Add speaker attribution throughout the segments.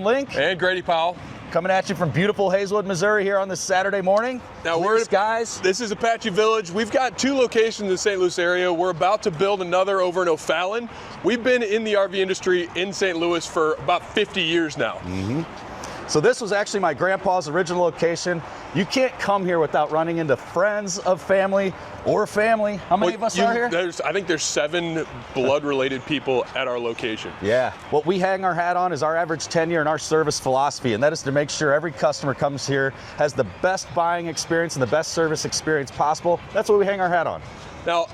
Speaker 1: Link.
Speaker 2: And Grady Powell.
Speaker 1: Coming at you from beautiful Hazelwood, Missouri here on this Saturday morning.
Speaker 2: Now this is Apache Village. We've got 2 locations in the St. Louis area. We're about to build another over in O'Fallon. We've been in the RV industry in St. Louis for about 50 years now.
Speaker 1: So this was actually my grandpa's original location. You can't come here without running into friends of family or family. How many of us are here?
Speaker 2: I think there's 7 blood-related people at our location.
Speaker 1: Yeah. What we hang our hat on is our average tenure and our service philosophy, and that is to make sure every customer comes here has the best buying experience and the best service experience possible. That's what we hang our hat on.
Speaker 2: Now,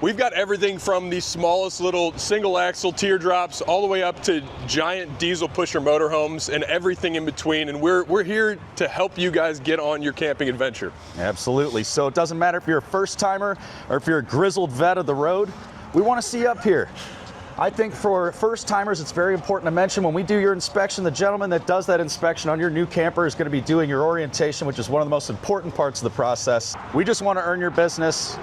Speaker 2: we've got everything from the smallest little single axle teardrops all the way up to giant diesel pusher motorhomes and everything in between. And we're here to help you guys get on your camping adventure.
Speaker 1: Absolutely. So it doesn't matter if you're a first timer or if you're a grizzled vet of the road, we want to see you up here. I think for first timers, it's very important to mention when we do your inspection, the gentleman that does that inspection on your new camper is going to be doing your orientation, which is one of the most important parts of the process. We just want to earn your business.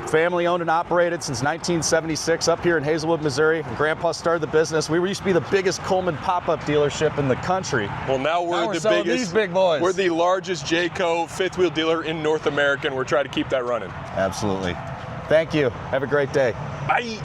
Speaker 1: Family owned and operated since 1976 up here in Hazelwood, Missouri. Grandpa started the business. We used to be the biggest Coleman pop-up dealership in the country.
Speaker 2: Well, now we're the biggest.
Speaker 1: These big boys.
Speaker 2: We're the largest Jayco fifth wheel dealer in North America, and we're trying to keep that running.
Speaker 1: Absolutely. Thank you. Have a great day.
Speaker 2: Bye.